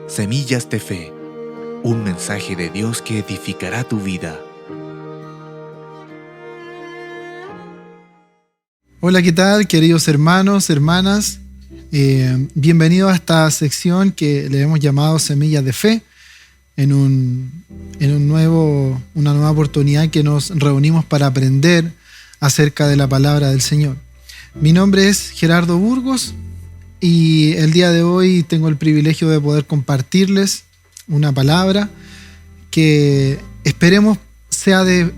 Semillas de Fe, un mensaje de Dios que edificará tu vida. Hola, ¿qué tal, queridos hermanos, hermanas? Bienvenidos a esta sección que le hemos llamado Semillas de Fe, en una nueva oportunidad que nos reunimos para aprender acerca de la palabra del Señor. Mi nombre es Gerardo Burgos y el día de hoy tengo el privilegio de poder compartirles una palabra que esperemos sea de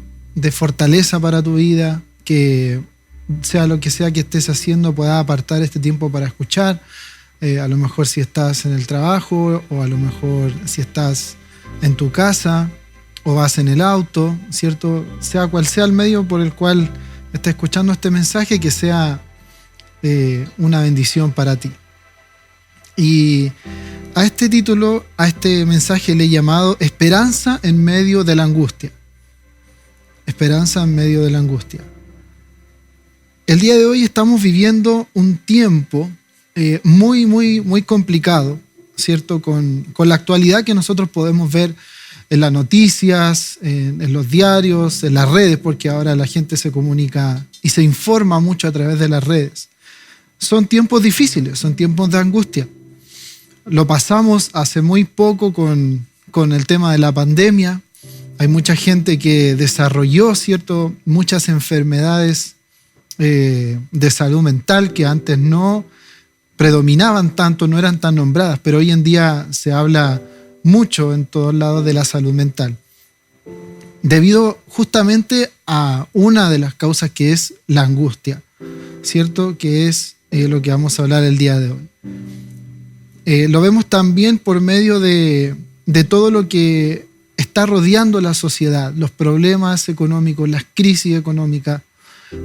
fortaleza para tu vida, que sea lo que sea que estés haciendo, puedas apartar este tiempo para escuchar. A lo mejor si estás en el trabajo, o a lo mejor si estás en tu casa, o vas en el auto, ¿cierto? Sea cual sea el medio por el cual estás escuchando este mensaje, que sea una bendición para ti. Y a este título, a este mensaje le he llamado Esperanza en medio de la angustia. Esperanza en medio de la angustia. El día de hoy estamos viviendo un tiempo muy complicado, ¿cierto? Con la actualidad que nosotros podemos ver en las noticias, en los diarios, en las redes, porque ahora la gente se comunica y se informa mucho a través de las redes. Son tiempos difíciles, son tiempos de angustia. Lo pasamos hace muy poco con el tema de la pandemia. Hay mucha gente que desarrolló, ¿cierto?, muchas enfermedades de salud mental que antes no predominaban tanto, no eran tan nombradas, pero hoy en día se habla mucho en todos lados de la salud mental, debido justamente a una de las causas, que es la angustia, ¿cierto?, que es lo que vamos a hablar el día de hoy. Lo vemos también por medio de todo lo que está rodeando la sociedad, los problemas económicos, las crisis económicas,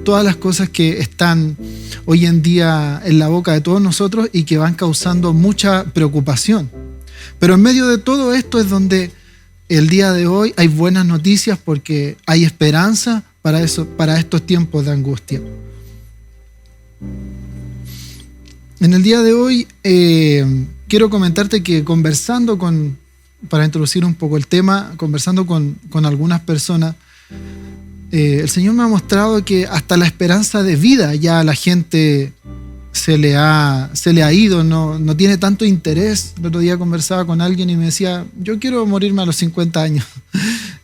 todas las cosas que están hoy en día en la boca de todos nosotros y que van causando mucha preocupación. Pero en medio de todo esto es donde el día de hoy hay buenas noticias, porque hay esperanza para estos tiempos de angustia. En el día de hoy quiero comentarte que para introducir un poco el tema, conversando con algunas personas, el Señor me ha mostrado que hasta la esperanza de vida ya a la gente se le ha ido, no tiene tanto interés. El otro día conversaba con alguien y me decía, yo quiero morirme a los 50 años.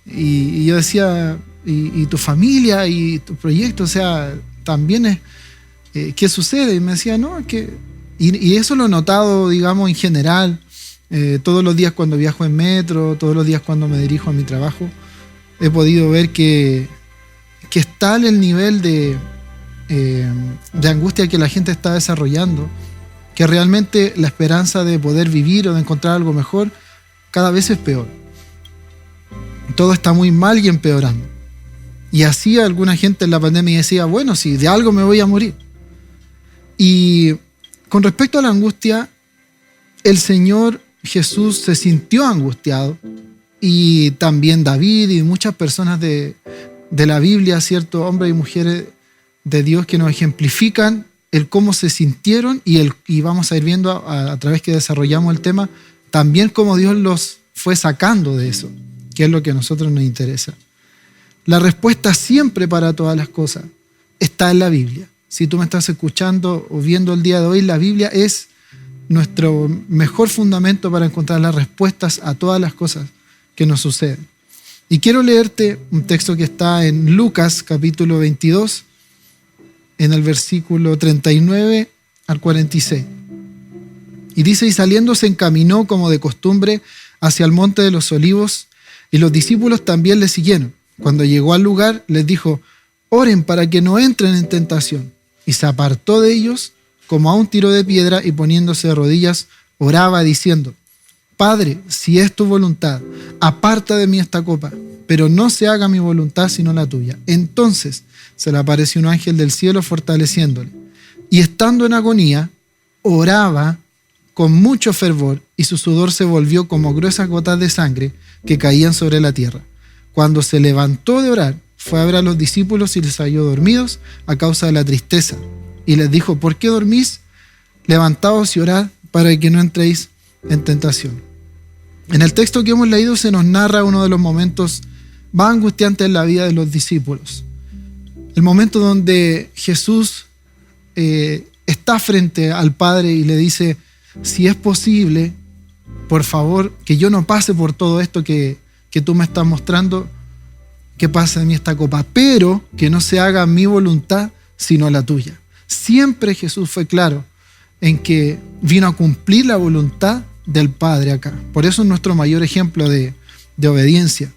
Y yo decía, ¿y tu familia y tu proyecto? O sea, también es... ¿qué sucede? Y me decía, no, es que... Y eso lo he notado, digamos, en general, todos los días cuando viajo en metro, todos los días cuando me dirijo a mi trabajo, he podido ver que es tal el nivel de angustia que la gente está desarrollando, que realmente la esperanza de poder vivir o de encontrar algo mejor cada vez es peor. Todo está muy mal y empeorando. Y así alguna gente en la pandemia decía, bueno, si de algo me voy a morir. Y con respecto a la angustia, el Señor Jesús se sintió angustiado, y también David y muchas personas de la Biblia, ¿cierto?, hombres y mujeres de Dios que nos ejemplifican el cómo se sintieron, y vamos a ir viendo a través que desarrollamos el tema, también cómo Dios los fue sacando de eso, que es lo que a nosotros nos interesa. La respuesta siempre para todas las cosas está en la Biblia. Si tú me estás escuchando o viendo el día de hoy, la Biblia es nuestro mejor fundamento para encontrar las respuestas a todas las cosas que nos suceden. Y quiero leerte un texto que está en Lucas capítulo 22, en el versículo 39 al 46. Y dice, y saliendo se encaminó como de costumbre hacia el monte de los olivos, y los discípulos también le siguieron. Cuando llegó al lugar, les dijo, oren para que no entren en tentación. Y se apartó de ellos como a un tiro de piedra, y poniéndose de rodillas, oraba diciendo, Padre, si es tu voluntad, aparta de mí esta copa, pero no se haga mi voluntad sino la tuya. Entonces se le apareció un ángel del cielo fortaleciéndole. Y estando en agonía, oraba con mucho fervor, y su sudor se volvió como gruesas gotas de sangre que caían sobre la tierra. Cuando se levantó de orar, fue a ver a los discípulos y les halló dormidos a causa de la tristeza. Y les dijo, ¿por qué dormís? Levantaos y orad para que no entréis en tentación. En el texto que hemos leído se nos narra uno de los momentos más angustiantes en la vida de los discípulos. El momento donde Jesús está frente al Padre y le dice: si es posible, por favor, que yo no pase por todo esto que tú me estás mostrando, que pase de mí esta copa, pero que no se haga mi voluntad, sino la tuya. Siempre Jesús fue claro en que vino a cumplir la voluntad del Padre acá. Por eso es nuestro mayor ejemplo de obediencia.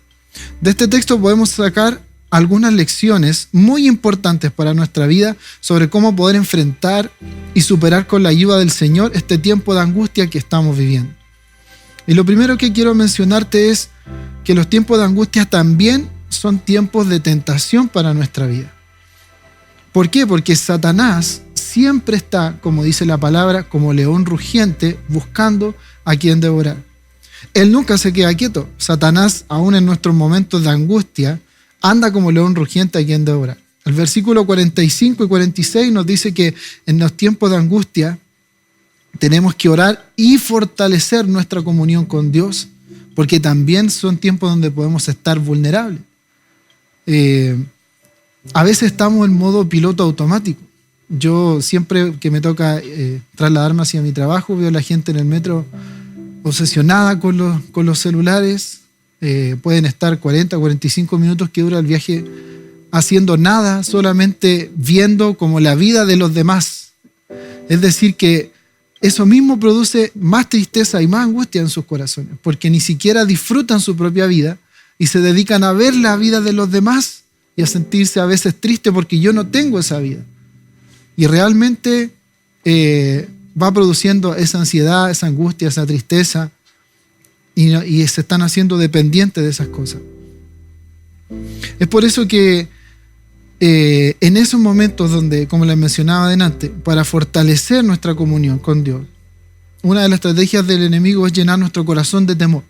De este texto podemos sacar algunas lecciones muy importantes para nuestra vida sobre cómo poder enfrentar y superar con la ayuda del Señor este tiempo de angustia que estamos viviendo. Y lo primero que quiero mencionarte es que los tiempos de angustia también son tiempos de tentación para nuestra vida. ¿Por qué? Porque Satanás siempre está, como dice la palabra, como león rugiente, buscando a quien devorar. Él nunca se queda quieto. Satanás, aún en nuestros momentos de angustia, anda como león rugiente a quien devorar. El versículo 45 y 46 nos dice que en los tiempos de angustia tenemos que orar y fortalecer nuestra comunión con Dios, porque también son tiempos donde podemos estar vulnerables. A veces estamos en modo piloto automático. Yo siempre que me toca trasladarme hacia mi trabajo, veo a la gente en el metro obsesionada con los celulares. Pueden estar 40, 45 minutos que dura el viaje haciendo nada, solamente viendo como la vida de los demás. Es decir, que eso mismo produce más tristeza y más angustia en sus corazones, porque ni siquiera disfrutan su propia vida y se dedican a ver la vida de los demás y a sentirse a veces triste porque yo no tengo esa vida. Y realmente va produciendo esa ansiedad, esa angustia, esa tristeza, y se están haciendo dependientes de esas cosas. Es por eso que en esos momentos donde, como les mencionaba adelante, para fortalecer nuestra comunión con Dios, una de las estrategias del enemigo es llenar nuestro corazón de temor.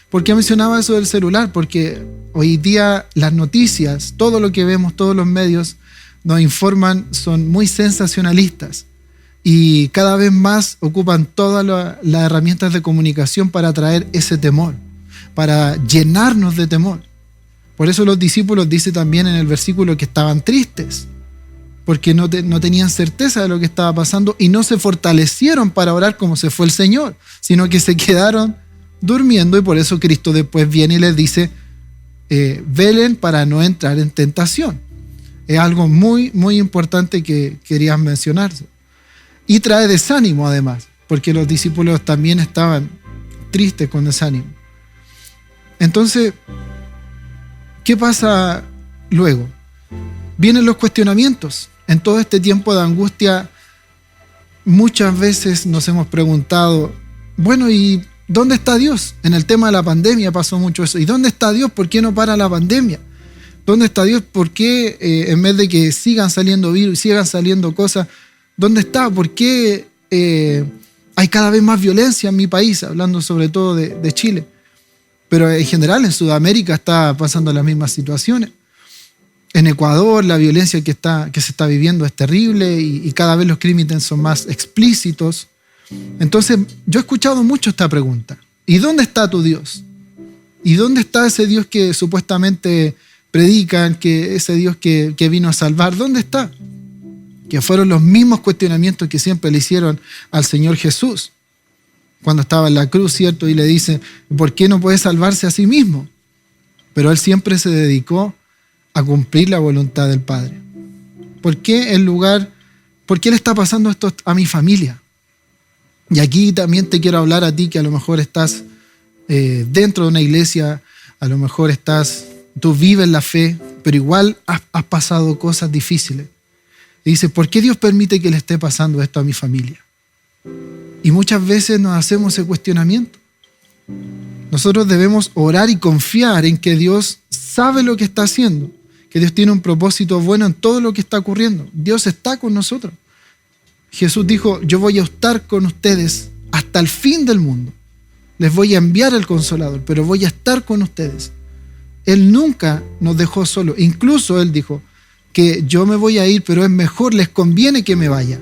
¿Por qué mencionaba eso del celular? Porque hoy día las noticias, todo lo que vemos, todos los medios nos informan, son muy sensacionalistas y cada vez más ocupan todas las herramientas de comunicación para traer ese temor, para llenarnos de temor. Por eso los discípulos dicen también en el versículo que estaban tristes, porque no tenían certeza de lo que estaba pasando y no se fortalecieron para orar como se fue el Señor, sino que se quedaron durmiendo, y por eso Cristo después viene y les dice: velen para no entrar en tentación. Es algo muy, muy importante que querían mencionarse. Y trae desánimo además, porque los discípulos también estaban tristes con desánimo. Entonces, ¿qué pasa luego? Vienen los cuestionamientos. En todo este tiempo de angustia, muchas veces nos hemos preguntado, bueno, ¿y dónde está Dios? En el tema de la pandemia pasó mucho eso. ¿Y dónde está Dios? ¿Por qué no para la pandemia? ¿Dónde está Dios? ¿Por qué en vez de que sigan saliendo virus, sigan saliendo cosas, dónde está? ¿Por qué hay cada vez más violencia en mi país? Hablando sobre todo de Chile. Pero en general en Sudamérica está pasando las mismas situaciones. En Ecuador la violencia que se está viviendo es terrible y cada vez los crímenes son más explícitos. Entonces yo he escuchado mucho esta pregunta: ¿y dónde está tu Dios? ¿Y dónde está ese Dios que supuestamente predican, que ese Dios que vino a salvar? ¿Dónde está? Que fueron los mismos cuestionamientos que siempre le hicieron al Señor Jesús cuando estaba en la cruz, ¿cierto? Y le dicen, ¿por qué no puede salvarse a sí mismo? Pero él siempre se dedicó a cumplir la voluntad del Padre. ¿Por qué le está pasando esto a mi familia? Y aquí también te quiero hablar a ti que a lo mejor estás dentro de una iglesia, a lo mejor tú vives la fe, pero igual has pasado cosas difíciles. Y dices, ¿por qué Dios permite que le esté pasando esto a mi familia? Y muchas veces nos hacemos ese cuestionamiento. Nosotros debemos orar y confiar en que Dios sabe lo que está haciendo, que Dios tiene un propósito bueno en todo lo que está ocurriendo. Dios está con nosotros. Jesús dijo, yo voy a estar con ustedes hasta el fin del mundo. Les voy a enviar el Consolador, pero voy a estar con ustedes. Él nunca nos dejó solos. Incluso Él dijo que yo me voy a ir, pero es mejor, les conviene que me vaya,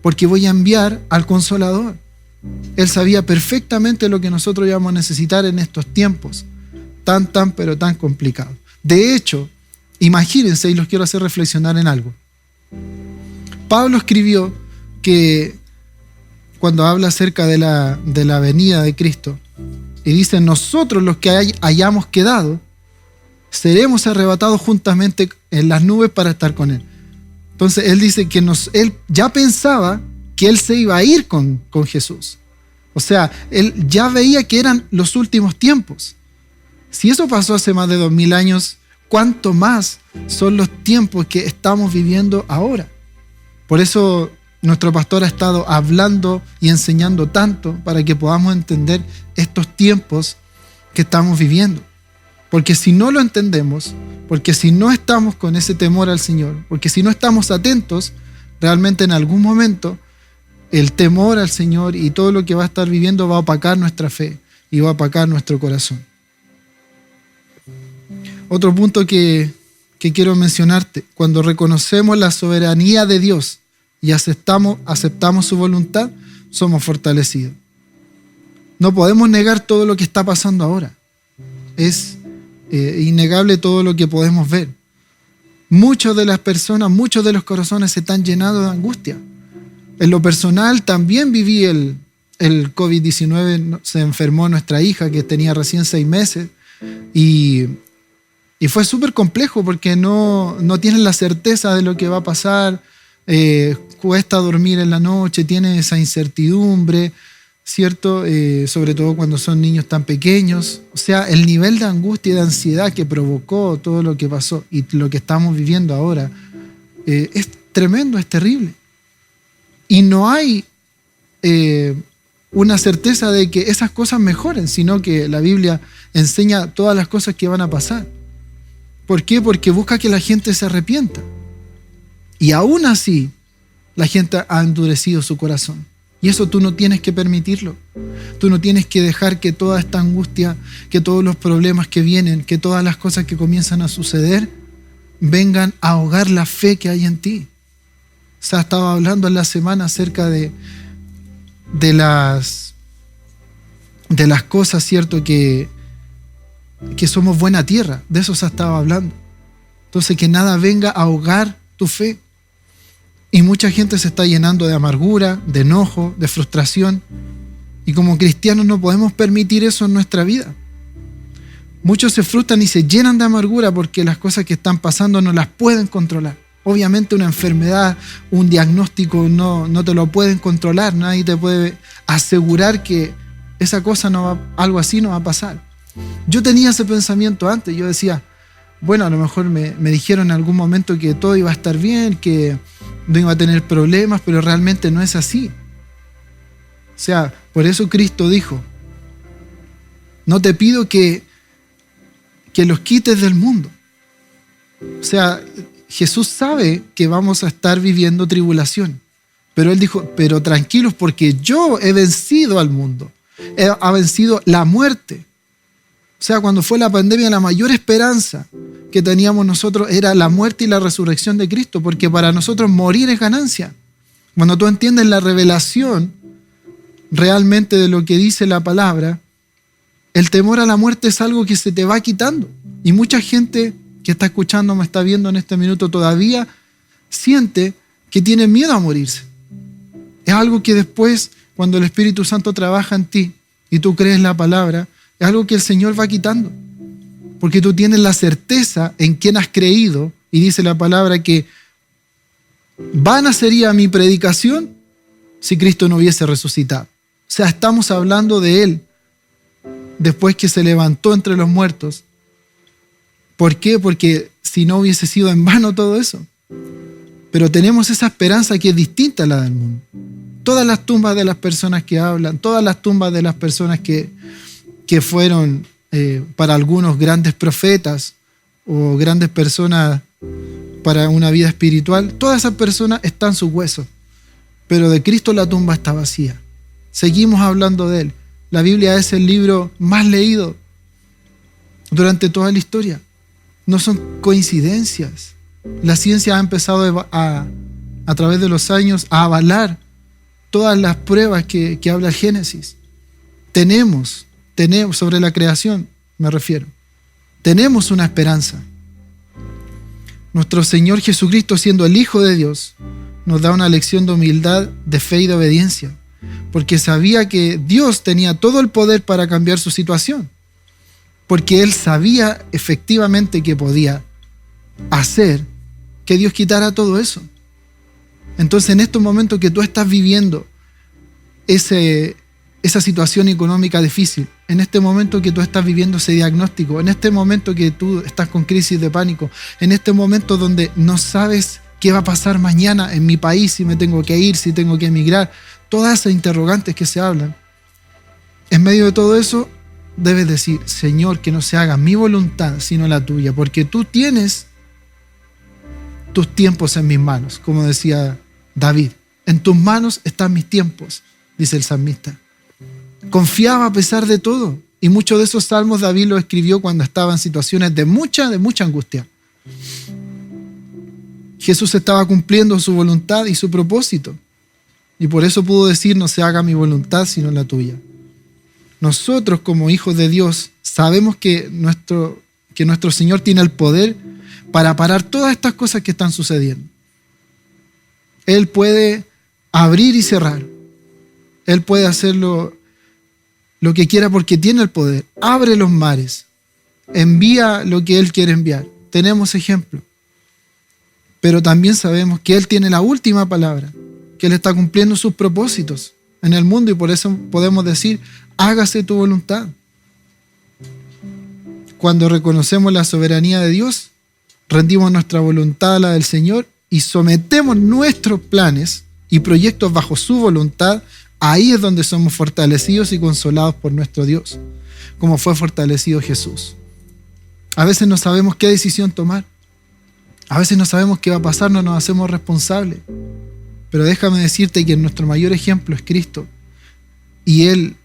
porque voy a enviar al Consolador. Él sabía perfectamente lo que nosotros íbamos a necesitar en estos tiempos pero tan complicados. De hecho, imagínense, y los quiero hacer reflexionar en algo. Pablo escribió que cuando habla acerca de la venida de Cristo, y dice: nosotros los que hayamos quedado, seremos arrebatados juntamente en las nubes para estar con Él. Entonces él dice que él ya pensaba que Él se iba a ir con Jesús. O sea, él ya veía que eran los últimos tiempos. Si eso pasó hace más de 2000 años, ¿cuánto más son los tiempos que estamos viviendo ahora? Por eso nuestro pastor ha estado hablando y enseñando tanto para que podamos entender estos tiempos que estamos viviendo. Porque si no lo entendemos, porque si no estamos con ese temor al Señor, porque si no estamos atentos, realmente en algún momento el temor al Señor y todo lo que va a estar viviendo va a opacar nuestra fe y va a opacar nuestro corazón. Otro punto que quiero mencionarte: cuando reconocemos la soberanía de Dios y aceptamos su voluntad, somos fortalecidos. No podemos negar todo lo que está pasando ahora. Es innegable todo lo que podemos ver. Muchas de las personas, muchos de los corazones se están llenados de angustia. En lo personal también viví el COVID-19, se enfermó nuestra hija que tenía recién 6 meses y fue súper complejo porque no tienes la certeza de lo que va a pasar, cuesta dormir en la noche, tienes esa incertidumbre, ¿cierto? Sobre todo cuando son niños tan pequeños. O sea, el nivel de angustia y de ansiedad que provocó todo lo que pasó y lo que estamos viviendo ahora es tremendo, es terrible. Y no hay una certeza de que esas cosas mejoren, sino que la Biblia enseña todas las cosas que van a pasar. ¿Por qué? Porque busca que la gente se arrepienta. Y aún así, la gente ha endurecido su corazón. Y eso tú no tienes que permitirlo. Tú no tienes que dejar que toda esta angustia, que todos los problemas que vienen, que todas las cosas que comienzan a suceder, vengan a ahogar la fe que hay en ti. O sea, estaba hablando en la semana acerca de las cosas, ¿cierto? Que somos buena tierra. De eso se estaba hablando. Entonces, que nada venga a ahogar tu fe. Y mucha gente se está llenando de amargura, de enojo, de frustración. Y como cristianos no podemos permitir eso en nuestra vida. Muchos se frustran y se llenan de amargura porque las cosas que están pasando no las pueden controlar. Obviamente una enfermedad, un diagnóstico no te lo pueden controlar. Nadie te puede asegurar que esa cosa algo así no va a pasar. Yo tenía ese pensamiento antes. Yo decía, bueno, a lo mejor me dijeron en algún momento que todo iba a estar bien, que no iba a tener problemas, pero realmente no es así. O sea, por eso Cristo dijo: no te pido que los quites del mundo. O sea, Jesús sabe que vamos a estar viviendo tribulación, pero Él dijo: pero tranquilos, porque yo he vencido al mundo, he vencido la muerte. O sea, cuando fue la pandemia, la mayor esperanza que teníamos nosotros era la muerte y la resurrección de Cristo, porque para nosotros morir es ganancia. Cuando tú entiendes la revelación realmente de lo que dice la palabra, el temor a la muerte es algo que se te va quitando. Y mucha gente que está escuchando, me está viendo en este minuto, todavía siente que tiene miedo a morirse. Es algo que después, cuando el Espíritu Santo trabaja en ti y tú crees la palabra, es algo que el Señor va quitando. Porque tú tienes la certeza en quién has creído, y dice la palabra que vana sería mi predicación si Cristo no hubiese resucitado. O sea, estamos hablando de Él después que se levantó entre los muertos. ¿Por qué? Porque si no hubiese sido en vano todo eso. Pero tenemos esa esperanza que es distinta a la del mundo. Todas las tumbas de las personas que hablan, todas las tumbas de las personas que fueron para algunos grandes profetas o grandes personas para una vida espiritual, todas esas personas están sus huesos. Pero de Cristo la tumba está vacía. Seguimos hablando de Él. La Biblia es el libro más leído durante toda la historia. No son coincidencias. La ciencia ha empezado a través de los años a avalar todas las pruebas que habla el Génesis. Tenemos, sobre la creación me refiero, tenemos una esperanza. Nuestro Señor Jesucristo, siendo el Hijo de Dios, nos da una lección de humildad, de fe y de obediencia, porque sabía que Dios tenía todo el poder para cambiar su situación, porque Él sabía efectivamente que podía hacer que Dios quitara todo eso. Entonces, en estos momentos que tú estás viviendo esa situación económica difícil, en este momento que tú estás viviendo ese diagnóstico, en este momento que tú estás con crisis de pánico, en este momento donde no sabes qué va a pasar mañana en mi país, si me tengo que ir, si tengo que emigrar, todas esas interrogantes que se hablan, en medio de todo eso debes decir: Señor, que no se haga mi voluntad sino la tuya, porque tú tienes tus tiempos en mis manos, como decía David. En tus manos están mis tiempos, dice el salmista. Confiaba a pesar de todo, y muchos de esos salmos David los escribió cuando estaba en situaciones de mucha angustia. Jesús estaba cumpliendo su voluntad y su propósito, y por eso pudo decir: no se haga mi voluntad sino la tuya. Nosotros, como hijos de Dios, sabemos que nuestro Señor tiene el poder para parar todas estas cosas que están sucediendo. Él puede abrir y cerrar. Él puede hacer lo que quiera porque tiene el poder. Abre los mares. Envía lo que Él quiere enviar. Tenemos ejemplo. Pero también sabemos que Él tiene la última palabra, que Él está cumpliendo sus propósitos en el mundo, y por eso podemos decir: hágase tu voluntad. Cuando reconocemos la soberanía de Dios, rendimos nuestra voluntad a la del Señor y sometemos nuestros planes y proyectos bajo su voluntad. Ahí es donde somos fortalecidos y consolados por nuestro Dios, como fue fortalecido Jesús. A veces no sabemos qué decisión tomar. A veces no sabemos qué va a pasar, no nos hacemos responsables. Pero déjame decirte que nuestro mayor ejemplo es Cristo. Y Él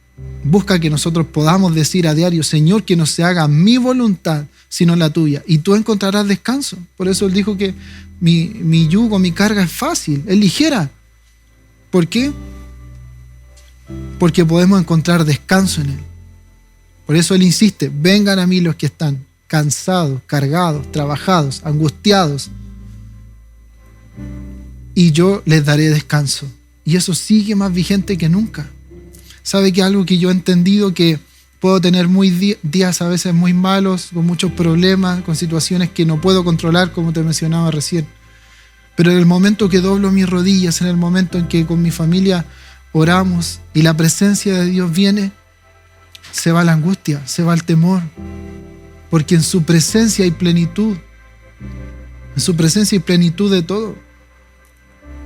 busca que nosotros podamos decir a diario: Señor, que no se haga mi voluntad sino la tuya. Y tú encontrarás descanso. Por eso Él dijo que mi yugo, mi carga es fácil, es ligera. ¿Por qué? Porque podemos encontrar descanso en Él. Por eso Él insiste: vengan a mí los que están cansados, cargados, trabajados, angustiados, y yo les daré descanso. Y eso sigue más vigente que nunca. ¿Sabe que algo que yo he entendido? Que puedo tener días a veces muy malos, con muchos problemas, con situaciones que no puedo controlar, como te mencionaba recién. Pero en el momento que doblo mis rodillas, en el momento en que con mi familia oramos y la presencia de Dios viene, se va la angustia, se va el temor. Porque en su presencia hay plenitud. En su presencia hay plenitud de todo.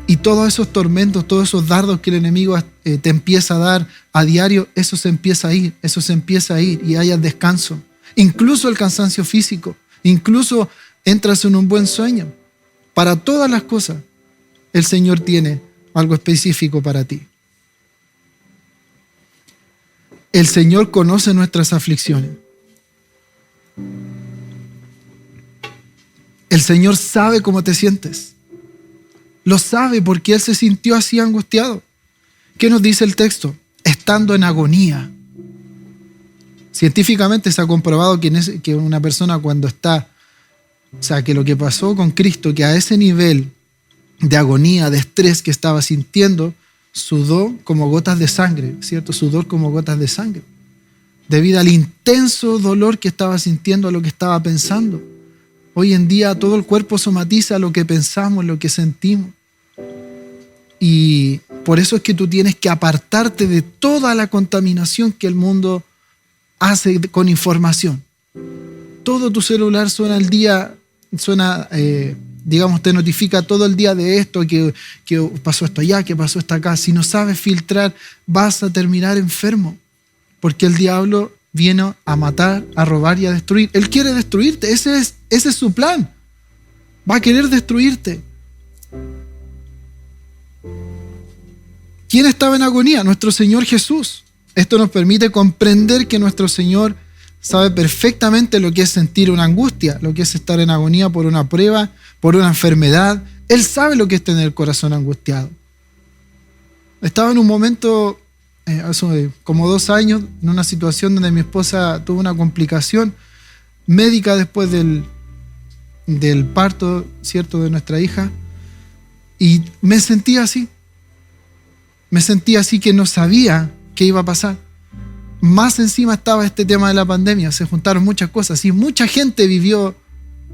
Y todos esos tormentos, todos esos dardos que el enemigo te empieza a dar a diario, eso se empieza a ir y haya descanso. Incluso el cansancio físico, incluso entras en un buen sueño. Para todas las cosas, el Señor tiene algo específico para ti. El Señor conoce nuestras aflicciones. El Señor sabe cómo te sientes. Lo sabe porque Él se sintió así angustiado. ¿Qué nos dice el texto? Estando en agonía. Científicamente se ha comprobado que una persona cuando está, o sea, que lo que pasó con Cristo, que a ese nivel de agonía, de estrés que estaba sintiendo, sudó como gotas de sangre, ¿cierto? Sudor como gotas de sangre, debido al intenso dolor que estaba sintiendo, a lo que estaba pensando. Hoy en día todo el cuerpo somatiza lo que pensamos, lo que sentimos. Y por eso es que tú tienes que apartarte de toda la contaminación que el mundo hace con información. Todo tu celular suena al día, te notifica todo el día de esto, que pasó esto allá, que pasó esto acá. Si no sabes filtrar, vas a terminar enfermo. Porque el diablo viene a matar, a robar y a destruir. Él quiere destruirte, ese es su plan. Va a querer destruirte. ¿Quién estaba en agonía? Nuestro Señor Jesús. Esto nos permite comprender que nuestro Señor sabe perfectamente lo que es sentir una angustia, lo que es estar en agonía por una prueba, por una enfermedad. Él sabe lo que es tener el corazón angustiado. Estaba en un momento, hace como 2 años, en una situación donde mi esposa tuvo una complicación médica después del parto, ¿cierto?, de nuestra hija. Y me sentía así. Me sentía así, que no sabía qué iba a pasar. Más encima estaba este tema de la pandemia. Se juntaron muchas cosas y mucha gente vivió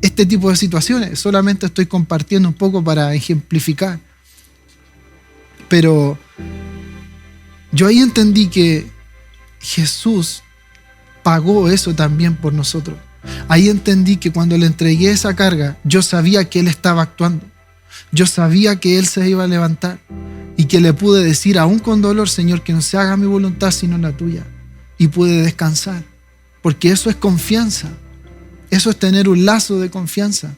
este tipo de situaciones. Solamente estoy compartiendo un poco para ejemplificar. Pero yo ahí entendí que Jesús pagó eso también por nosotros. Ahí entendí que cuando le entregué esa carga, yo sabía que Él estaba actuando. Yo sabía que Él se iba a levantar y que le pude decir, aún con dolor, Señor, que no se haga mi voluntad sino la tuya. Y pude descansar, porque eso es confianza. Eso es tener un lazo de confianza.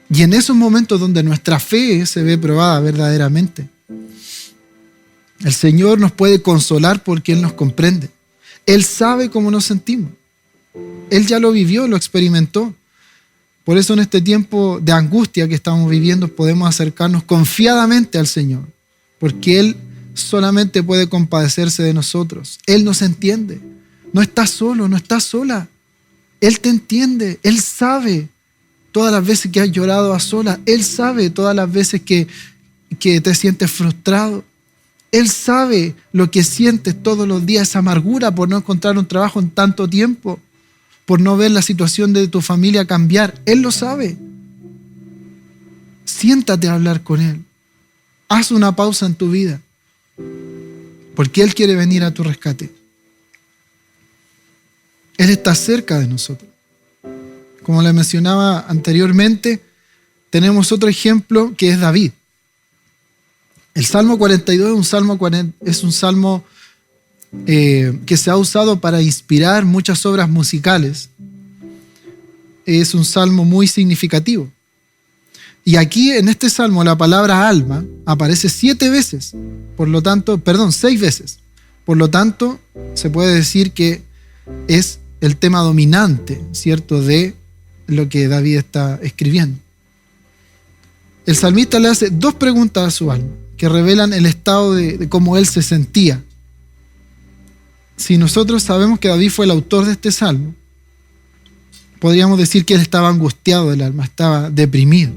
Y en esos momentos donde nuestra fe se ve probada verdaderamente, el Señor nos puede consolar porque Él nos comprende. Él sabe cómo nos sentimos. Él ya lo vivió, lo experimentó. Por eso en este tiempo de angustia que estamos viviendo podemos acercarnos confiadamente al Señor, porque Él solamente puede compadecerse de nosotros. Él nos entiende. No estás solo, no estás sola. Él te entiende. Él sabe todas las veces que has llorado a solas. Él sabe todas las veces que te sientes frustrado. Él sabe lo que sientes todos los días, esa amargura por no encontrar un trabajo en tanto tiempo, por no ver la situación de tu familia cambiar. Él lo sabe. Siéntate a hablar con Él. Haz una pausa en tu vida, porque Él quiere venir a tu rescate. Él está cerca de nosotros. Como le mencionaba anteriormente, tenemos otro ejemplo que es David. El Salmo 42 es un salmo que se ha usado para inspirar muchas obras musicales. Es un salmo muy significativo. Y aquí en este salmo la palabra alma aparece 6 veces. Por lo tanto, se puede decir que es el tema dominante, ¿cierto?, de lo que David está escribiendo. El salmista le hace 2 preguntas a su alma que revelan el estado de cómo él se sentía. Si nosotros sabemos que David fue el autor de este salmo, podríamos decir que él estaba angustiado del alma, estaba deprimido.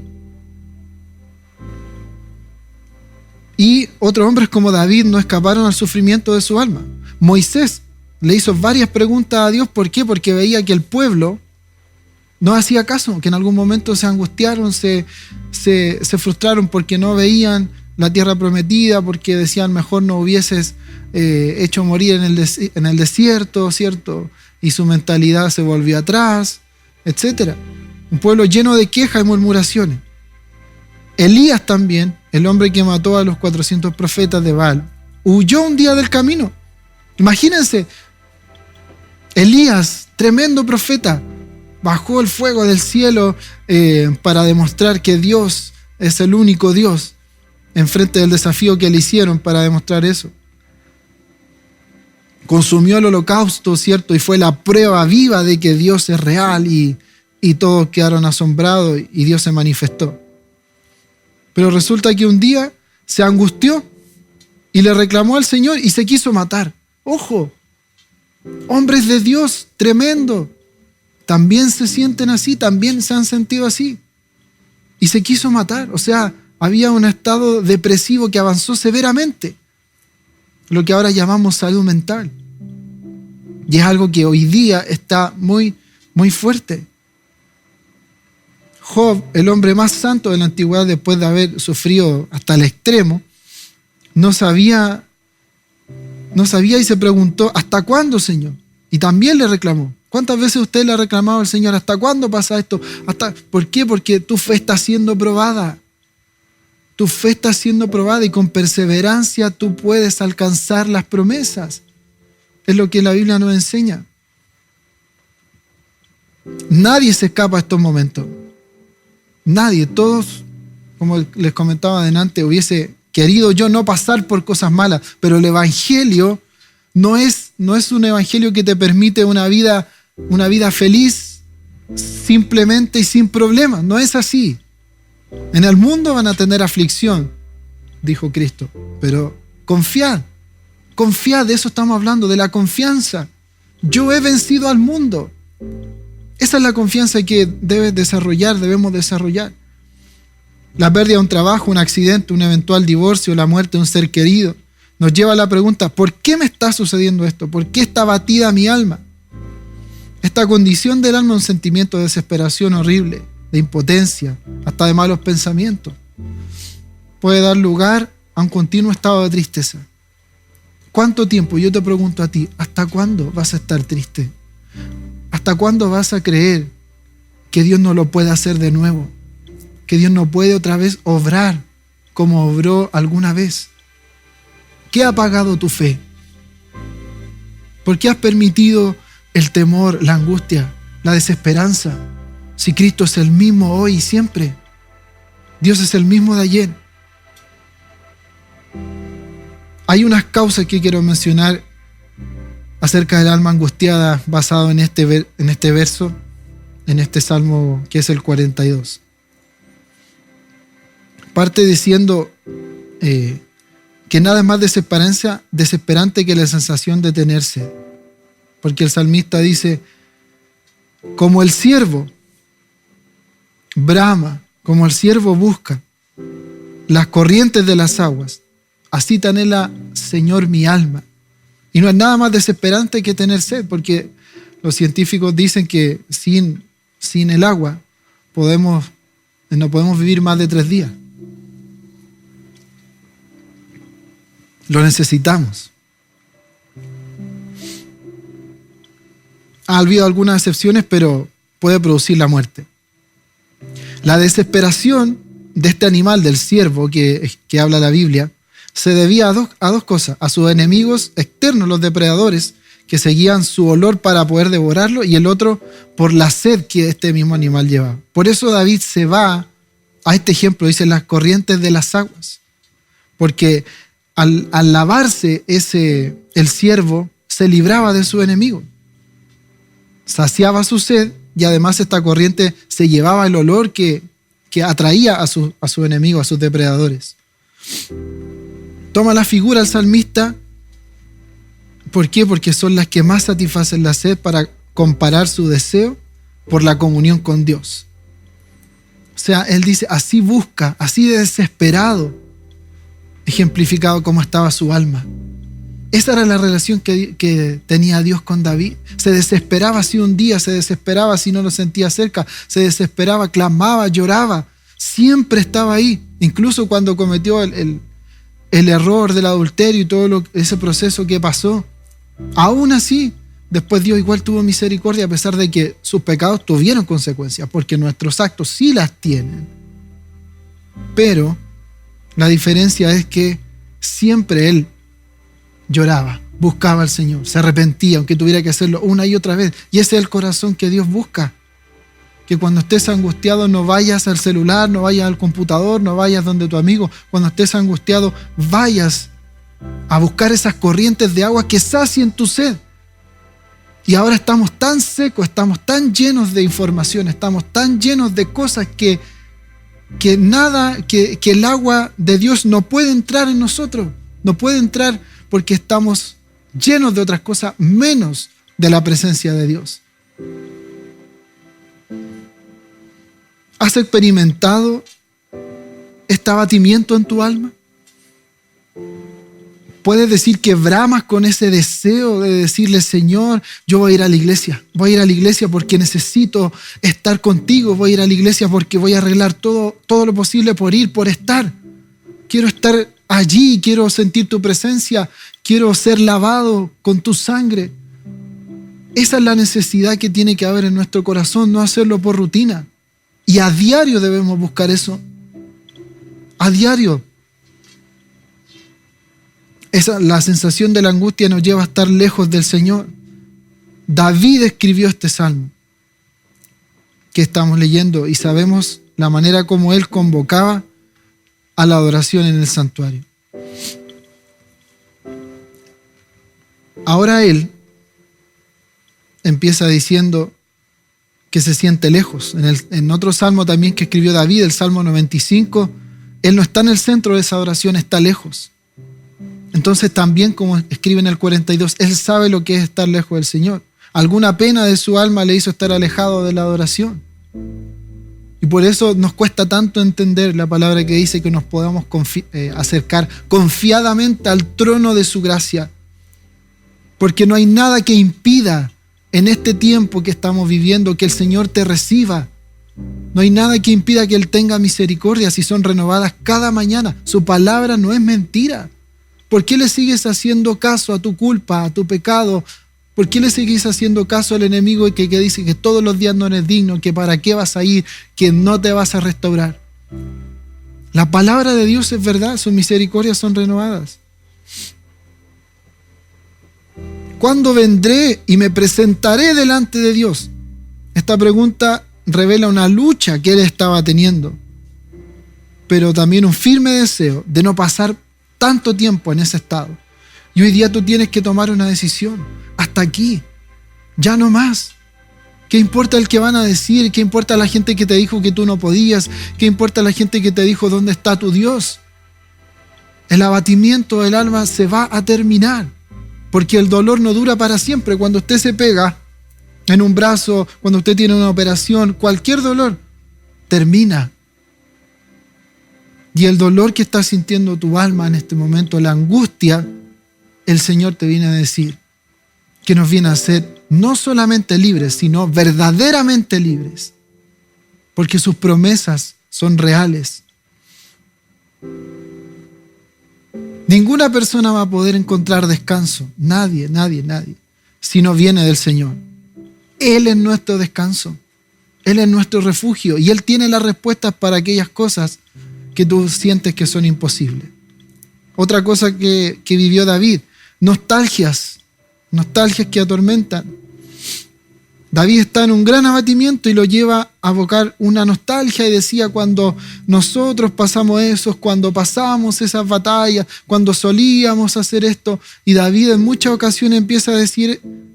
Y otros hombres como David no escaparon al sufrimiento de su alma. Moisés le hizo varias preguntas a Dios. ¿Por qué? Porque veía que el pueblo no hacía caso, que en algún momento se angustiaron, se frustraron porque no veían la tierra prometida, porque decían mejor no hubieses hecho morir en el desierto, ¿cierto? Y su mentalidad se volvió atrás, etc. Un pueblo lleno de quejas y murmuraciones. Elías también, el hombre que mató a los 400 profetas de Baal, huyó un día del camino. Imagínense, Elías, tremendo profeta, bajó el fuego del cielo para demostrar que Dios es el único Dios, enfrente del desafío que le hicieron para demostrar eso. Consumió el holocausto, ¿cierto? Y fue la prueba viva de que Dios es real y todos quedaron asombrados y Dios se manifestó. Pero resulta que un día se angustió y le reclamó al Señor y se quiso matar. ¡Ojo! Hombres de Dios, tremendo. También se sienten así, también se han sentido así. Y se quiso matar. O sea, había un estado depresivo que avanzó severamente. Lo que ahora llamamos salud mental. Y es algo que hoy día está muy, muy fuerte. Job, el hombre más santo de la antigüedad, después de haber sufrido hasta el extremo, no sabía y se preguntó, ¿hasta cuándo, Señor? Y también le reclamó. ¿Cuántas veces usted le ha reclamado al Señor, ¿hasta cuándo pasa esto? ¿Por qué? Porque tu fe está siendo probada. Tu fe está siendo probada y con perseverancia tú puedes alcanzar las promesas. Es lo que la Biblia nos enseña. Nadie se escapa a estos momentos. Nadie, todos, como les comentaba adelante, hubiese querido yo no pasar por cosas malas, pero el Evangelio no es un Evangelio que te permite una vida feliz simplemente y sin problemas. No es así. En el mundo van a tener aflicción, dijo Cristo, pero Confiad. Confiad, de eso estamos hablando, de la confianza. Yo he vencido al mundo. Esa es la confianza que debemos desarrollar. La pérdida de un trabajo, un accidente, un eventual divorcio, la muerte de un ser querido, nos lleva a la pregunta, ¿por qué me está sucediendo esto? ¿Por qué está abatida mi alma? Esta condición del alma es un sentimiento de desesperación horrible, de impotencia, hasta de malos pensamientos. Puede dar lugar a un continuo estado de tristeza. ¿Cuánto tiempo? Yo te pregunto a ti, ¿hasta cuándo vas a estar triste? ¿Hasta cuándo vas a creer que Dios no lo puede hacer de nuevo? Que Dios no puede otra vez obrar como obró alguna vez. ¿Qué ha apagado tu fe? ¿Por qué has permitido el temor, la angustia, la desesperanza? Si Cristo es el mismo hoy y siempre. Dios es el mismo de ayer. Hay unas causas que quiero mencionar acerca del alma angustiada basado en este verso, en este salmo que es el 42. Parte diciendo que nada es más desesperante que la sensación de tener sed. Porque el salmista dice, como el siervo brama, como el siervo busca las corrientes de las aguas, así te anhela, Señor, mi alma. Y no es nada más desesperante que tener sed, porque los científicos dicen que sin el agua no podemos vivir más de 3 días. Lo necesitamos. Ha habido algunas excepciones, pero puede producir la muerte. La desesperación de este animal, del ciervo que habla la Biblia, se debía a dos cosas: a sus enemigos externos, los depredadores, que seguían su olor para poder devorarlo, y el otro por la sed que este mismo animal llevaba. Por eso David se va a este ejemplo, dice las corrientes de las aguas, porque al lavarse el ciervo se libraba de su enemigo, saciaba su sed, y además esta corriente se llevaba el olor que atraía a su enemigo, a sus depredadores. Toma la figura el salmista. ¿Por qué? Porque son las que más satisfacen la sed para comparar su deseo por la comunión con Dios. O sea, él dice, así busca, así de desesperado, ejemplificado cómo estaba su alma. Esa era la relación que tenía Dios con David. Se desesperaba si un día, se desesperaba si no lo sentía cerca, se desesperaba, clamaba, lloraba. Siempre estaba ahí, incluso cuando cometió el error del adulterio y todo ese proceso que pasó. Aún así, después Dios igual tuvo misericordia, a pesar de que sus pecados tuvieron consecuencias, porque nuestros actos sí las tienen. Pero la diferencia es que siempre Él lloraba, buscaba al Señor, se arrepentía, aunque tuviera que hacerlo una y otra vez. Y ese es el corazón que Dios busca. Que cuando estés angustiado no vayas al celular, no vayas al computador, no vayas donde tu amigo. Cuando estés angustiado, vayas a buscar esas corrientes de agua que sacien tu sed. Y ahora estamos tan secos, estamos tan llenos de información, estamos tan llenos de cosas que el agua de Dios no puede entrar en nosotros. No puede entrar porque estamos llenos de otras cosas menos de la presencia de Dios. ¿Has experimentado este abatimiento en tu alma? Puedes decir que bramas con ese deseo de decirle, Señor, yo voy a ir a la iglesia. Voy a ir a la iglesia porque necesito estar contigo. Voy a ir a la iglesia porque voy a arreglar todo lo posible por estar. Quiero estar allí, quiero sentir tu presencia, quiero ser lavado con tu sangre. Esa es la necesidad que tiene que haber en nuestro corazón, no hacerlo por rutina. Y a diario debemos buscar eso. A diario. La sensación de la angustia nos lleva a estar lejos del Señor. David escribió este salmo que estamos leyendo y sabemos la manera como él convocaba a la adoración en el santuario. Ahora él empieza diciendo que se siente lejos. En otro salmo también que escribió David, el Salmo 95, él no está en el centro de esa adoración, está lejos. Entonces también, como escribe en el 42, él sabe lo que es estar lejos del Señor. Alguna pena de su alma le hizo estar alejado de la adoración. Y por eso nos cuesta tanto entender la palabra que dice que nos podamos acercar confiadamente al trono de su gracia. Porque no hay nada que impida en este tiempo que estamos viviendo que el Señor te reciba. No hay nada que impida que Él tenga misericordia si son renovadas cada mañana. Su palabra no es mentira. ¿Por qué le sigues haciendo caso a tu culpa, a tu pecado? ¿Por qué le sigues haciendo caso al enemigo que dice que todos los días no eres digno, que para qué vas a ir, que no te vas a restaurar? La palabra de Dios es verdad, sus misericordias son renovadas. ¿Cuándo vendré y me presentaré delante de Dios? Esta pregunta revela una lucha que él estaba teniendo, pero también un firme deseo de no pasar tanto tiempo en ese estado. Y hoy día tú tienes que tomar una decisión. Hasta aquí, ya no más. ¿Qué importa el que van a decir? ¿Qué importa la gente que te dijo que tú no podías? ¿Qué importa la gente que te dijo dónde está tu Dios? El abatimiento del alma se va a terminar, porque el dolor no dura para siempre. Cuando usted se pega en un brazo, cuando usted tiene una operación, cualquier dolor termina. Y el dolor que está sintiendo tu alma en este momento, la angustia, el Señor te viene a decir que nos viene a hacer no solamente libres, sino verdaderamente libres, porque sus promesas son reales. Ninguna persona va a poder encontrar descanso, nadie, si no viene del Señor. Él es nuestro descanso, Él es nuestro refugio y Él tiene las respuestas para aquellas cosas que tú sientes que son imposibles. Otra cosa que vivió David, nostalgias que atormentan. David está en un gran abatimiento y lo lleva a evocar una nostalgia y decía, cuando nosotros pasamos eso, cuando pasábamos esas batallas, cuando solíamos hacer esto. Y David en muchas ocasiones empieza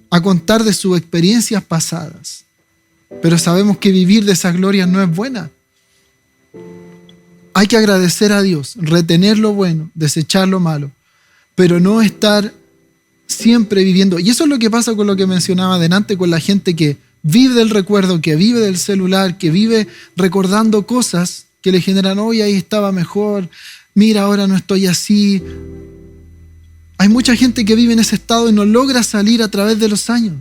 a contar de sus experiencias pasadas. Pero sabemos que vivir de esas glorias no es buena. Hay que agradecer a Dios, retener lo bueno, desechar lo malo, pero no estar siempre viviendo. Y eso es lo que pasa con lo que mencionaba delante, con la gente que vive del recuerdo, que vive del celular, que vive recordando cosas que le generan, hoy ahí estaba mejor, mira, ahora no estoy así. Hay mucha gente que vive en ese estado y no logra salir a través de los años.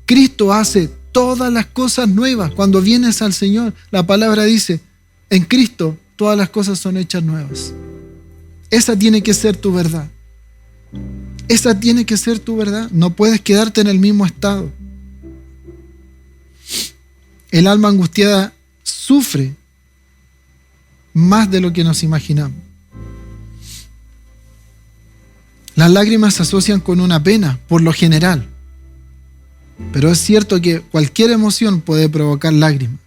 Cristo hace todas las cosas nuevas. Cuando vienes al Señor, la palabra dice, en Cristo todas las cosas son hechas nuevas. Esa tiene que ser tu verdad. Esa tiene que ser tu verdad. No puedes quedarte en el mismo estado. El alma angustiada sufre más de lo que nos imaginamos. Las lágrimas se asocian con una pena, por lo general. Pero es cierto que cualquier emoción puede provocar lágrimas.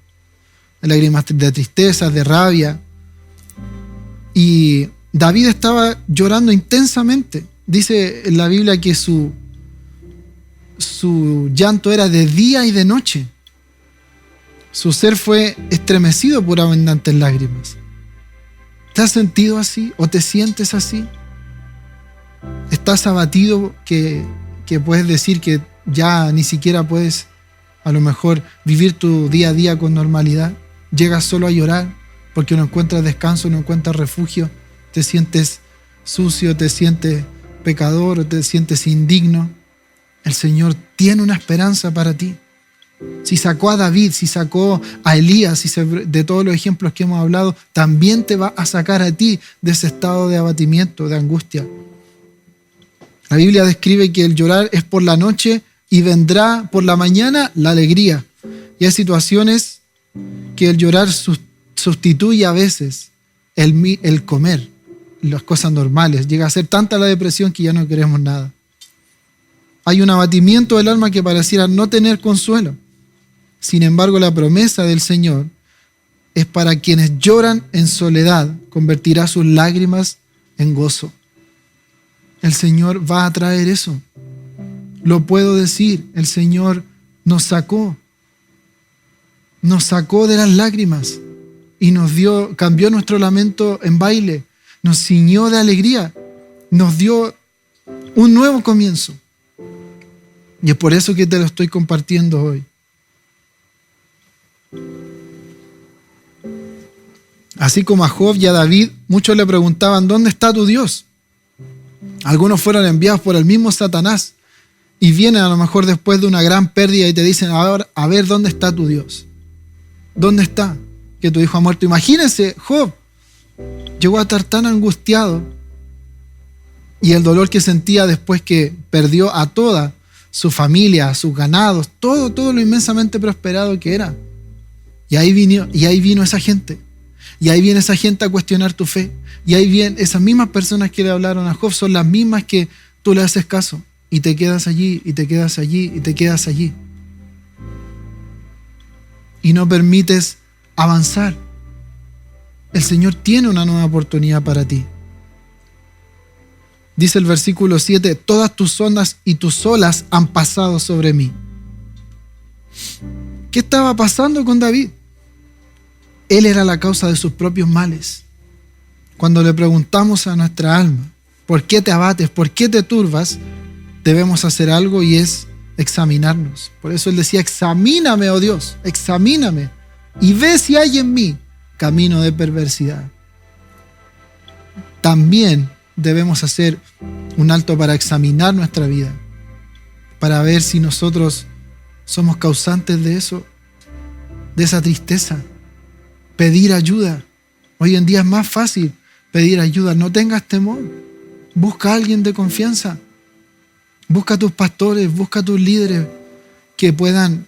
Lágrimas de tristeza, de rabia. Y David estaba llorando intensamente. Dice en la Biblia que su llanto era de día y de noche. Su ser fue estremecido por abundantes lágrimas. ¿Te has sentido así o te sientes así? ¿Estás abatido que puedes decir que ya ni siquiera puedes a lo mejor vivir tu día a día con normalidad? Llegas solo a llorar porque no encuentras descanso, no encuentras refugio, te sientes sucio, te sientes pecador, te sientes indigno. El Señor tiene una esperanza para ti. Si sacó a David, si sacó a Elías, de todos los ejemplos que hemos hablado, también te va a sacar a ti de ese estado de abatimiento, de angustia. La Biblia describe que el llorar es por la noche y vendrá por la mañana la alegría. Y hay situaciones que el llorar sustituye a veces el comer, las cosas normales. Llega a ser tanta la depresión que ya no queremos nada. Hay un abatimiento del alma que pareciera no tener consuelo. Sin embargo, la promesa del Señor es para quienes lloran en soledad, convertirá sus lágrimas en gozo. El Señor va a traer eso. Lo puedo decir, el Señor nos sacó de las lágrimas y cambió nuestro lamento en baile, nos ciñó de alegría. nos dio un nuevo comienzo. Y es por eso que te lo estoy compartiendo hoy. Así como a Job y a David, muchos le preguntaban, ¿dónde está tu Dios? Algunos fueron enviados por el mismo Satanás y vienen a lo mejor después de una gran pérdida y te dicen, a ver, ¿dónde está tu Dios? ¿Dónde está? Que tu hijo ha muerto. Imagínense, Job llegó a estar tan angustiado y el dolor que sentía después que perdió a toda su familia, a sus ganados, todo lo inmensamente prosperado que era. Y ahí vino esa gente. Y ahí viene esa gente a cuestionar tu fe. Y ahí vienen esas mismas personas que le hablaron a Job, son las mismas que tú le haces caso. Y te quedas allí, y te quedas allí, y te quedas allí. Y no permites avanzar. El Señor tiene una nueva oportunidad para ti. Dice el versículo 7, todas tus ondas y tus olas han pasado sobre mí. ¿Qué estaba pasando con David? Él era la causa de sus propios males. Cuando le preguntamos a nuestra alma, ¿por qué te abates? ¿Por qué te turbas? Debemos hacer algo y es examinarnos. Por eso él decía, examíname, oh Dios, examíname y ve si hay en mí camino de perversidad. También debemos hacer un alto para examinar nuestra vida, para ver si nosotros somos causantes de eso, de esa tristeza. Pedir ayuda. Hoy en día es más fácil pedir ayuda. No tengas temor. Busca a alguien de confianza. Busca a tus pastores, busca a tus líderes que puedan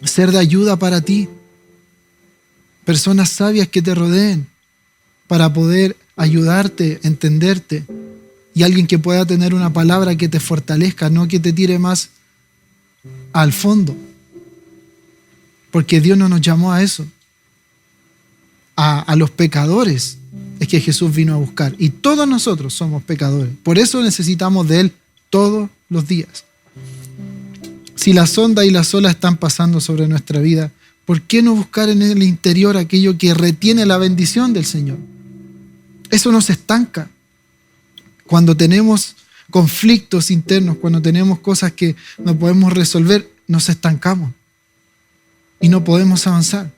ser de ayuda para ti. Personas sabias que te rodeen para poder ayudarte, entenderte. Y alguien que pueda tener una palabra que te fortalezca, no que te tire más al fondo. Porque Dios no nos llamó a eso. A los pecadores es que Jesús vino a buscar. Y todos nosotros somos pecadores. Por eso necesitamos de Él todos los días. Si las ondas y las olas están pasando sobre nuestra vida, ¿por qué no buscar en el interior aquello que retiene la bendición del Señor? Eso nos estanca. Cuando tenemos conflictos internos, cuando tenemos cosas que no podemos resolver, nos estancamos y no podemos avanzar.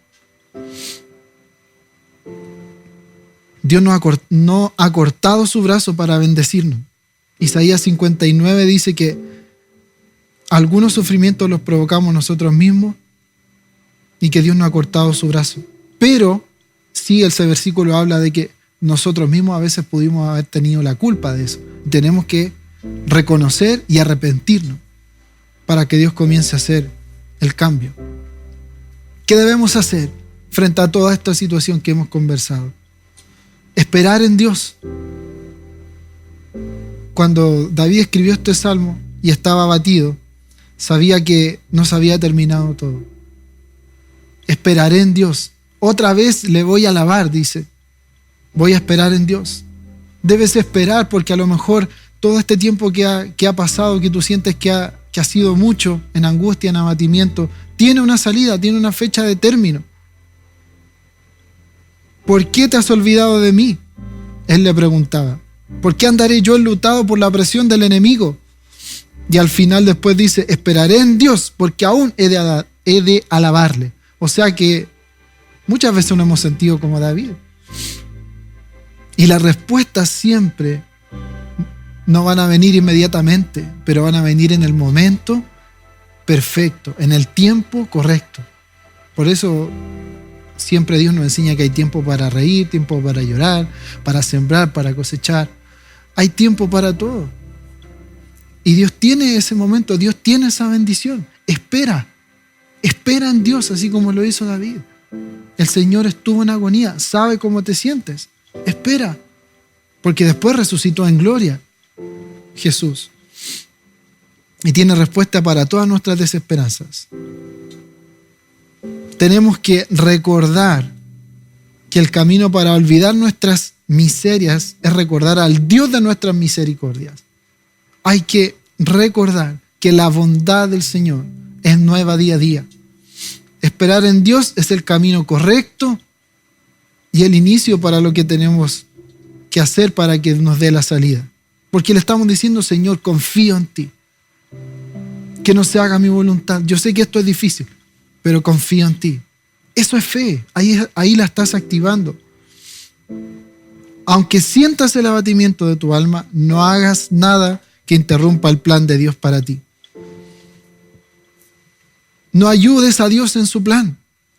Dios no ha cortado su brazo para bendecirnos. Isaías 59 dice que algunos sufrimientos los provocamos nosotros mismos y que Dios no ha cortado su brazo. Pero sí, ese versículo habla de que nosotros mismos a veces pudimos haber tenido la culpa de eso. Tenemos que reconocer y arrepentirnos para que Dios comience a hacer el cambio. ¿Qué debemos hacer frente a toda esta situación que hemos conversado? Esperar en Dios. Cuando David escribió este salmo y estaba abatido, sabía que no se había terminado todo. Esperaré en Dios. Otra vez le voy a alabar, dice. Voy a esperar en Dios. Debes esperar porque a lo mejor todo este tiempo que ha pasado, que tú sientes que ha sido mucho en angustia, en abatimiento, tiene una salida, tiene una fecha de término. ¿Por qué te has olvidado de mí? Él le preguntaba. ¿Por qué andaré yo enlutado por la presión del enemigo? Y al final después dice, esperaré en Dios porque aún he de alabarle. O sea que muchas veces nos hemos sentido como David. Y las respuestas siempre no van a venir inmediatamente, pero van a venir en el momento perfecto, en el tiempo correcto. Por eso siempre Dios nos enseña que hay tiempo para reír, tiempo para llorar, para sembrar, para cosechar. Hay tiempo para todo. Y Dios tiene ese momento, Dios tiene esa bendición. Espera en Dios, así como lo hizo David. El Señor estuvo en agonía, sabe cómo te sientes. Espera, porque después resucitó en gloria Jesús. Y tiene respuesta para todas nuestras desesperanzas. Tenemos que recordar que el camino para olvidar nuestras miserias es recordar al Dios de nuestras misericordias. Hay que recordar que la bondad del Señor es nueva día a día. Esperar en Dios es el camino correcto y el inicio para lo que tenemos que hacer para que nos dé la salida. Porque le estamos diciendo, Señor, confío en ti. Que no se haga mi voluntad. Yo sé que esto es difícil, pero confío en ti. Eso es fe. Ahí la estás activando. Aunque sientas el abatimiento de tu alma, no hagas nada que interrumpa el plan de Dios para ti. No ayudes a Dios en su plan.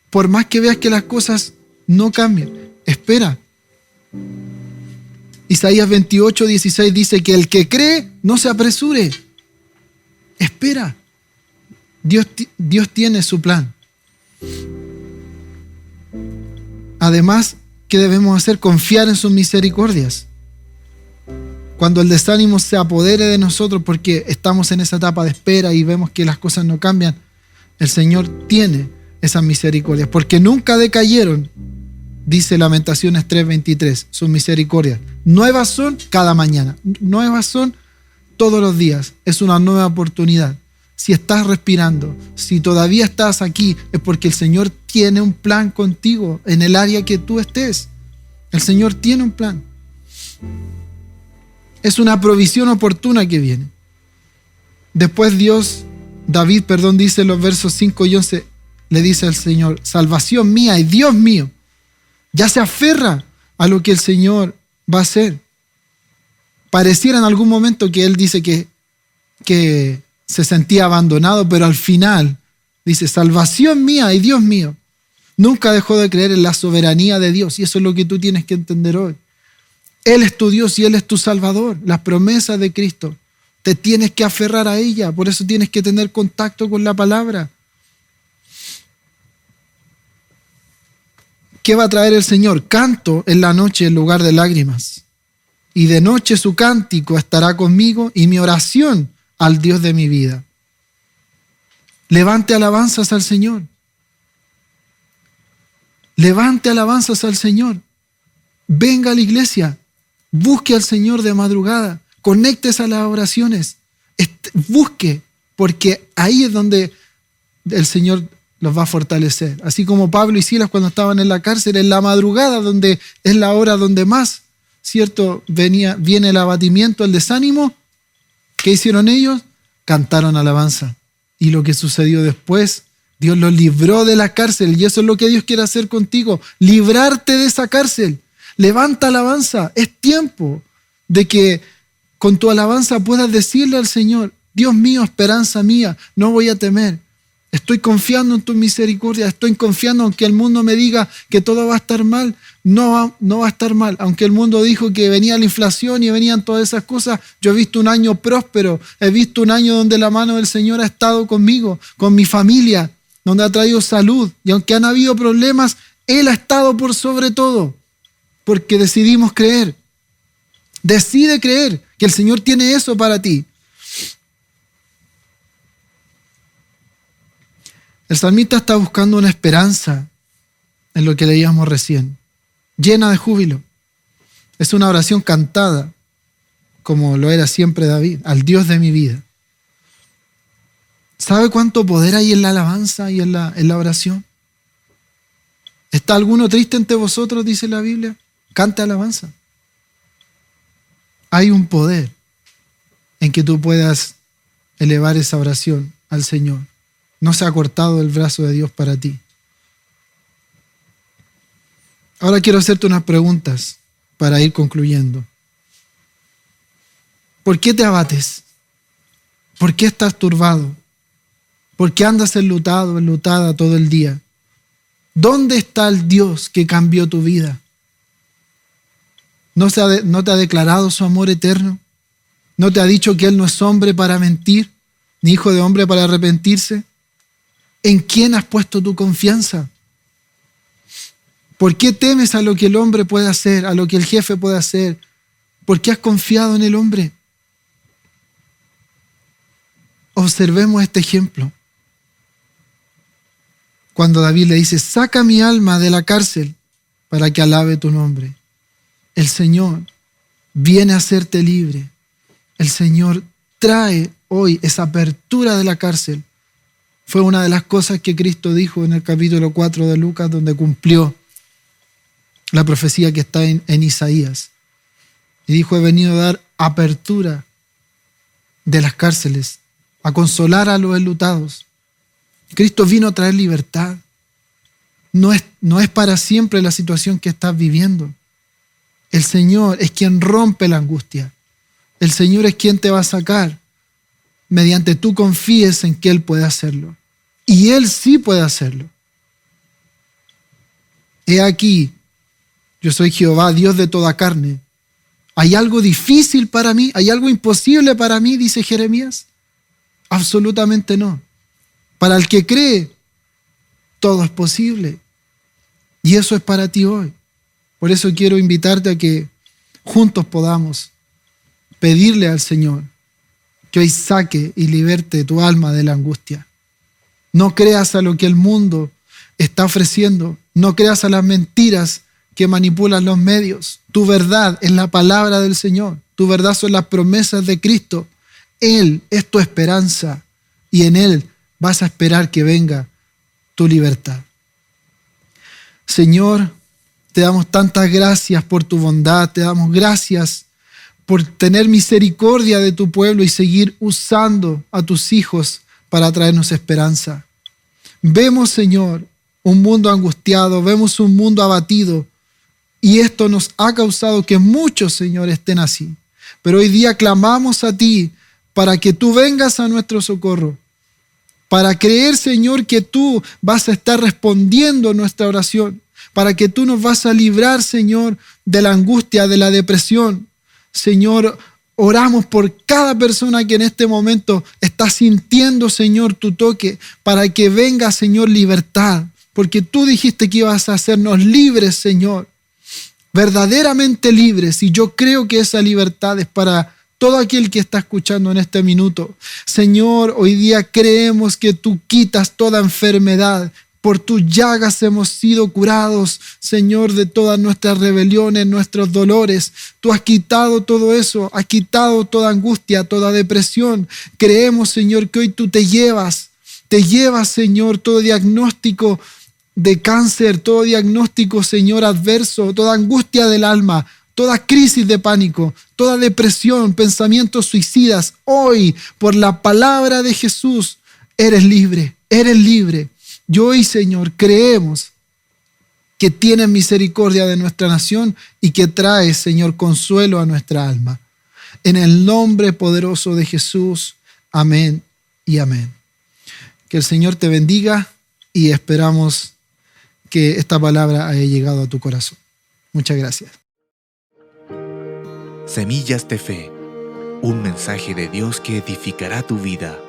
Por más que veas que las cosas no cambian, espera. Isaías 28:16 dice que el que cree no se apresure. Espera. Dios tiene su plan. Además, ¿qué debemos hacer? Confiar en sus misericordias. Cuando el desánimo se apodere de nosotros porque estamos en esa etapa de espera y vemos que las cosas no cambian, el Señor tiene esas misericordias, porque nunca decayeron, dice Lamentaciones 3:23, sus misericordias. Nuevas son cada mañana, nuevas son todos los días, es una nueva oportunidad. Si estás respirando, si todavía estás aquí, es porque el Señor tiene un plan contigo en el área que tú estés. El Señor tiene un plan. Es una provisión oportuna que viene. Después David, dice en los versos 5 y 11, le dice al Señor, salvación mía y Dios mío. Ya se aferra a lo que el Señor va a hacer. Pareciera en algún momento que él dice que se sentía abandonado, pero al final dice, salvación mía y Dios mío. Nunca dejó de creer en la soberanía de Dios, y eso es lo que tú tienes que entender hoy. Él es tu Dios y Él es tu Salvador. Las promesas de Cristo, te tienes que aferrar a ella, por eso tienes que tener contacto con la palabra. ¿Qué va a traer el Señor? Canto en la noche en lugar de lágrimas, y de noche su cántico estará conmigo y mi oración al Dios de mi vida. Levante alabanzas al Señor. Levante alabanzas al Señor. Venga a la iglesia. Busque al Señor de madrugada. Conéctese a las oraciones. Busque, porque ahí es donde el Señor los va a fortalecer. Así como Pablo y Silas cuando estaban en la cárcel, en la madrugada, donde es la hora donde más, ¿cierto?, viene el abatimiento, el desánimo. ¿Qué hicieron ellos? Cantaron alabanza. Y lo que sucedió después, Dios los libró de la cárcel, y eso es lo que Dios quiere hacer contigo, librarte de esa cárcel. Levanta alabanza. Es tiempo de que con tu alabanza puedas decirle al Señor, Dios mío, esperanza mía, no voy a temer. Estoy confiando en tu misericordia, estoy confiando aunque el mundo me diga que todo va a estar mal. No va a estar mal. Aunque el mundo dijo que venía la inflación y venían todas esas cosas, yo he visto un año próspero, he visto un año donde la mano del Señor ha estado conmigo, con mi familia, donde ha traído salud. Y aunque han habido problemas, Él ha estado por sobre todo. Porque decidimos creer. Decide creer que el Señor tiene eso para ti. El salmista está buscando una esperanza en lo que leíamos recién, llena de júbilo. Es una oración cantada, como lo era siempre David, al Dios de mi vida. ¿Sabe cuánto poder hay en la alabanza y en la oración? ¿Está alguno triste entre vosotros?, dice la Biblia. Cante alabanza. Hay un poder en que tú puedas elevar esa oración al Señor. No se ha cortado el brazo de Dios para ti. Ahora quiero hacerte unas preguntas para ir concluyendo. ¿Por qué te abates? ¿Por qué estás turbado? ¿Por qué andas enlutado, enlutada todo el día? ¿Dónde está el Dios que cambió tu vida? ¿No te ha declarado su amor eterno? ¿No te ha dicho que Él no es hombre para mentir, ni hijo de hombre para arrepentirse? ¿En quién has puesto tu confianza? ¿Por qué temes a lo que el hombre puede hacer, a lo que el jefe puede hacer? ¿Por qué has confiado en el hombre? Observemos este ejemplo. Cuando David le dice, saca mi alma de la cárcel para que alabe tu nombre. El Señor viene a hacerte libre. El Señor trae hoy esa apertura de la cárcel. Fue una de las cosas que Cristo dijo en el capítulo 4 de Lucas, donde cumplió la profecía que está en Isaías. Y dijo, he venido a dar apertura de las cárceles, a consolar a los enlutados. Cristo vino a traer libertad. No es para siempre la situación que estás viviendo. El Señor es quien rompe la angustia. El Señor es quien te va a sacar mediante tú confíes en que Él puede hacerlo. Y Él sí puede hacerlo. He aquí, yo soy Jehová, Dios de toda carne. ¿Hay algo difícil para mí? ¿Hay algo imposible para mí? Dice Jeremías. Absolutamente no. Para el que cree, todo es posible. Y eso es para ti hoy. Por eso quiero invitarte a que juntos podamos pedirle al Señor que hoy saque y liberte tu alma de la angustia. No creas a lo que el mundo está ofreciendo. No creas a las mentiras que manipulan los medios. Tu verdad es la palabra del Señor. Tu verdad son las promesas de Cristo. Él es tu esperanza y en Él vas a esperar que venga tu libertad. Señor, te damos tantas gracias por tu bondad. Te damos gracias por tener misericordia de tu pueblo y seguir usando a tus hijos para traernos esperanza. Vemos, Señor, un mundo angustiado, vemos un mundo abatido y esto nos ha causado que muchos, Señor, estén así. Pero hoy día clamamos a ti para que tú vengas a nuestro socorro, para creer, Señor, que tú vas a estar respondiendo a nuestra oración, para que tú nos vas a librar, Señor, de la angustia, de la depresión. Señor, oramos por cada persona que en este momento está sintiendo, Señor, tu toque, para que venga, Señor, libertad, porque tú dijiste que ibas a hacernos libres, Señor, verdaderamente libres, y yo creo que esa libertad es para todo aquel que está escuchando en este minuto. Señor, hoy día creemos que tú quitas toda enfermedad. Por tus llagas hemos sido curados, Señor, de todas nuestras rebeliones, nuestros dolores. Tú has quitado todo eso, has quitado toda angustia, toda depresión. Creemos, Señor, que hoy tú te llevas, Señor, todo diagnóstico de cáncer, todo diagnóstico, Señor, adverso, toda angustia del alma, toda crisis de pánico, toda depresión, pensamientos suicidas. Hoy, por la palabra de Jesús, eres libre, eres libre. Y hoy, Señor, creemos que tienes misericordia de nuestra nación y que traes, Señor, consuelo a nuestra alma. En el nombre poderoso de Jesús, amén y amén. Que el Señor te bendiga y esperamos que esta palabra haya llegado a tu corazón. Muchas gracias. Semillas de Fe, un mensaje de Dios que edificará tu vida.